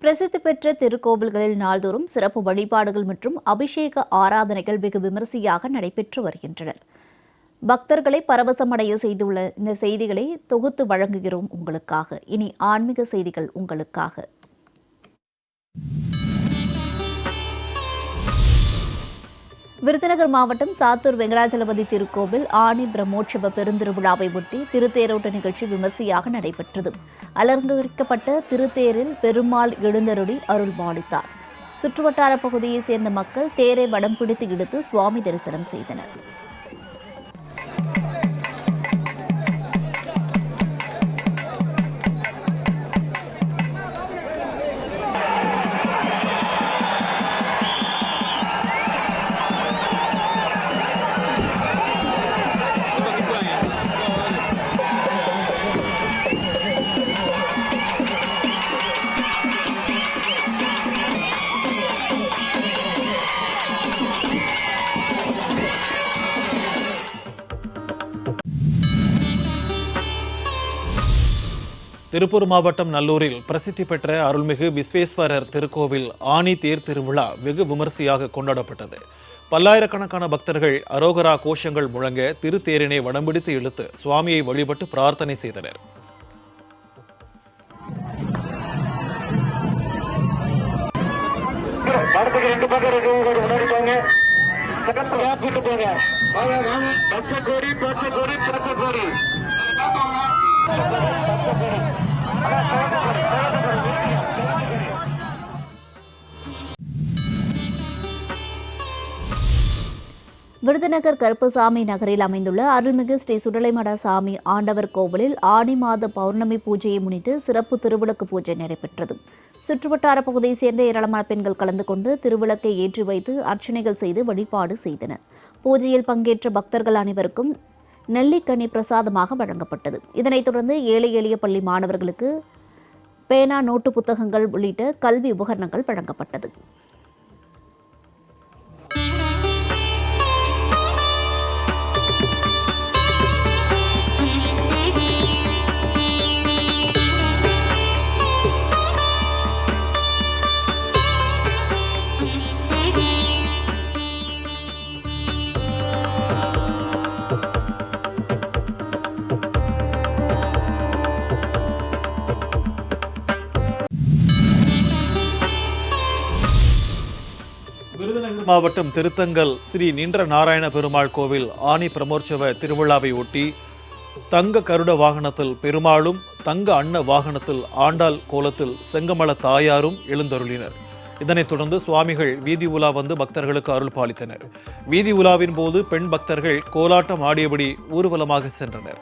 பிரசித்தி பெற்ற திருக்கோவில்களில் நாள்தோறும் சிறப்பு வழிபாடுகள் மற்றும் அபிஷேக ஆராதனைகள் வெகு விமரிசையாக நடைபெற்று வருகின்றன. பக்தர்களை பரவசமடைய செய்துள்ள இந்த செய்திகளை தொகுத்து வழங்குகிறோம் உங்களுக்காக. இனி ஆன்மீக செய்திகள் உங்களுக்காக. விருதுநகர் மாவட்டம் சாத்தூர் வெங்கடாஜலபதி திருக்கோவில் ஆனி பிரம்மோற்சவ பெருந்திருவிழாவை ஒட்டி திருத்தேரோட்ட நிகழ்ச்சி விமர்சையாக நடைபெற்றது. அலங்கரிக்கப்பட்ட திருத்தேரில் பெருமாள் எழுந்தருளி அருள்பாலித்தார். சுற்றுவட்டார பகுதியைச் சேர்ந்த மக்கள் தேரை வடம் பிடித்து இழுத்து சுவாமி தரிசனம் செய்தனர். திருப்பூர் மாவட்டம் நல்லூரில் பிரசித்தி பெற்ற அருள்மிகு விஸ்வேஸ்வரர் திருக்கோவில் ஆனி தேர் திருவிழா வெகு விமரிசையாக கொண்டாடப்பட்டது. பல்லாயிரக்கணக்கான பக்தர்கள் அரோகரா கோஷங்கள் முழங்க திருத்தேரினை வடம்பிடித்து இழுத்து சுவாமியை வழிபட்டு பிரார்த்தனை செய்தனர். விருதுநகர் கருப்பசாமி நகரில் அமைந்துள்ள அருள்மிகு ஸ்ரீ சுடலைமட சாமி ஆண்டவர் கோவிலில் ஆனி மாத பௌர்ணமி பூஜையை முன்னிட்டு சிறப்பு திருவிளக்கு பூஜை நடைபெற்றது. சுற்றுவட்டார பகுதியைச் சேர்ந்த ஏராளமான பெண்கள் கலந்து கொண்டு திருவிளக்கை ஏற்றி வைத்து அர்ச்சனைகள் செய்து வழிபாடு செய்தனர். பூஜையில் பங்கேற்ற பக்தர்கள் அனைவருக்கும் நெல்லிக்கனி பிரசாதமாக வழங்கப்பட்டது. இதனைத் தொடர்ந்து ஏழை எளிய பள்ளி மாணவர்களுக்கு பேனா, நோட்டு புத்தகங்கள் உள்ளிட்ட கல்வி உபகரணங்கள் வழங்கப்பட்டது. விருதுநகர் மாவட்டம் திருத்தங்கல் ஸ்ரீ நின்ற நாராயண பெருமாள் கோவில் ஆனி பிரமோற்சவ திருவிழாவை ஒட்டி தங்க கருட வாகனத்தில் பெருமாளும், தங்க அன்ன வாகனத்தில் ஆண்டாள் கோலத்தில் செங்கமல தாயாரும் எழுந்தருளினர். இதனைத் தொடர்ந்து சுவாமிகள் வீதி உலா வந்து பக்தர்களுக்கு அருள் பாலித்தனர். வீதி உலாவின் போது பெண் பக்தர்கள் கோலாட்டம் ஆடியபடி ஊர்வலமாக சென்றனர்.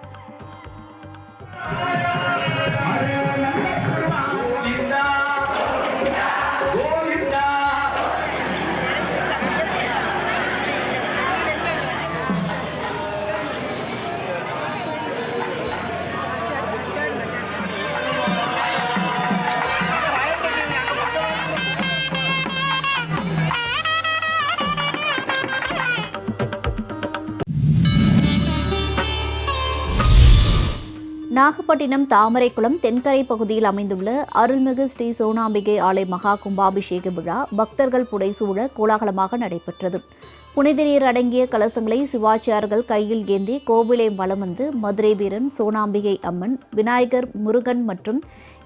நாகப்பட்டினம் தாமரைக்குளம் தென்கரை பகுதியில் அமைந்துள்ள அருள்மிகு ஸ்ரீ சோனாம்பிகை ஆலய மகா கும்பாபிஷேக விழா பக்தர்கள் புடைசூழ கோலாகலமாக நடைபெற்றது. புனித நீர் அடங்கிய கலசங்களை சிவாச்சார்கள் கையில் ஏந்தி கோவிலை வலம் வந்து மதுரை வீரன், சோனாம்பிகை அம்மன், விநாயகர், முருகன் மற்றும்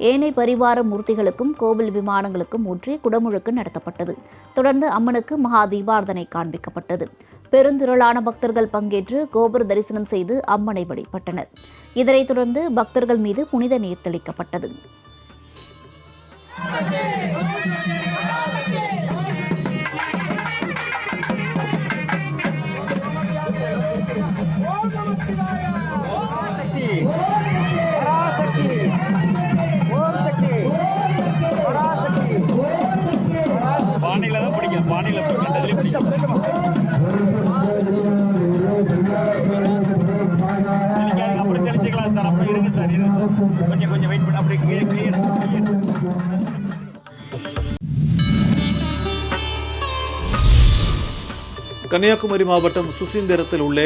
ஏனைய பரிவார மூர்த்திகளுக்கும் கோவில் விமானங்களுக்கும் ஊற்றி குடமுழுக்கு நடத்தப்பட்டது. தொடர்ந்து அம்மனுக்கு மகா தீபார்த்தனை காண்பிக்கப்பட்டது. பெருந்திரளான பக்தர்கள் பங்கேற்று கோபுர தரிசனம் செய்து அம்மனை வழிபட்டனர். இதனைத் தொடர்ந்து பக்தர்கள் மீது புனித நீர் தெளிக்கப்பட்டது. கொஞ்சம் வெயிட் பண்ண அப்படியே கன்னியாகுமரி மாவட்டம் சுசீந்திரத்தில் உள்ள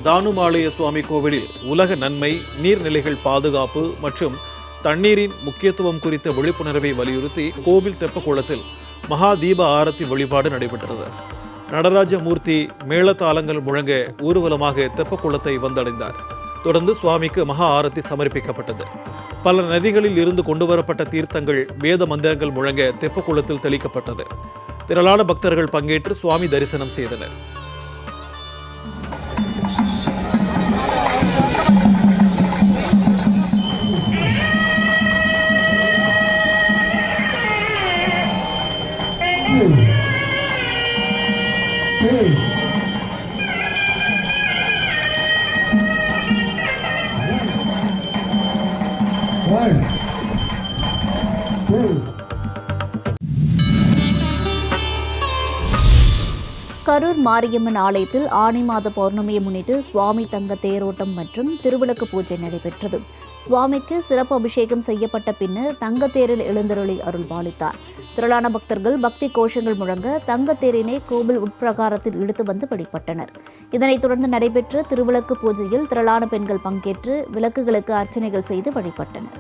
தானுமாலய சுவாமி கோவிலில் உலக நன்மை, நீர்நிலைகள் பாதுகாப்பு மற்றும் தண்ணீரின் முக்கியத்துவம் குறித்த விழிப்புணர்வை வலியுறுத்தி கோவில் தெப்பக்குளத்தில் மகா தீப ஆரத்தி வழிபாடு நடைபெற்றது. நடராஜமூர்த்தி மேளதாளங்கள் முழங்க ஊர்வலமாக தெப்பக்குளத்தை வந்தடைந்தார். தொடர்ந்து சுவாமிக்கு மகா ஆரத்தி சமர்ப்பிக்கப்பட்டது. பல நதிகளில் இருந்து கொண்டுவரப்பட்ட தீர்த்தங்கள், வேத மந்திரங்கள் முழங்க தெப்பக்குளத்தில் தெளிக்கப்பட்டது. திரளான பக்தர்கள் பங்கேற்று சுவாமி தரிசனம் செய்தனர். கரூர் மாரியம்மன் ஆலயத்தில் ஆனி மாத பௌர்ணமியை முன்னிட்டு சுவாமி தங்க தேரோட்டம் மற்றும் திருவிளக்கு பூஜை நடைபெற்றது. சுவாமிக்கு சிறப்பு அபிஷேகம் செய்யப்பட்ட பின்னர் தங்கத்தேரில் எழுந்தருளி அருள்பாலித்தார். திரளான பக்தர்கள் பக்தி கோஷங்கள் முழங்க தங்கத்தேரினை கோவில் உட்பிரகாரத்தில் இழுத்து வந்து வழிபட்டனர். இதனைத் தொடர்ந்து நடைபெற்ற திருவிளக்கு பூஜையில் திரளான பெண்கள் பங்கேற்று விளக்குகளுக்கு அர்ச்சனைகள் செய்து வழிபட்டனர்.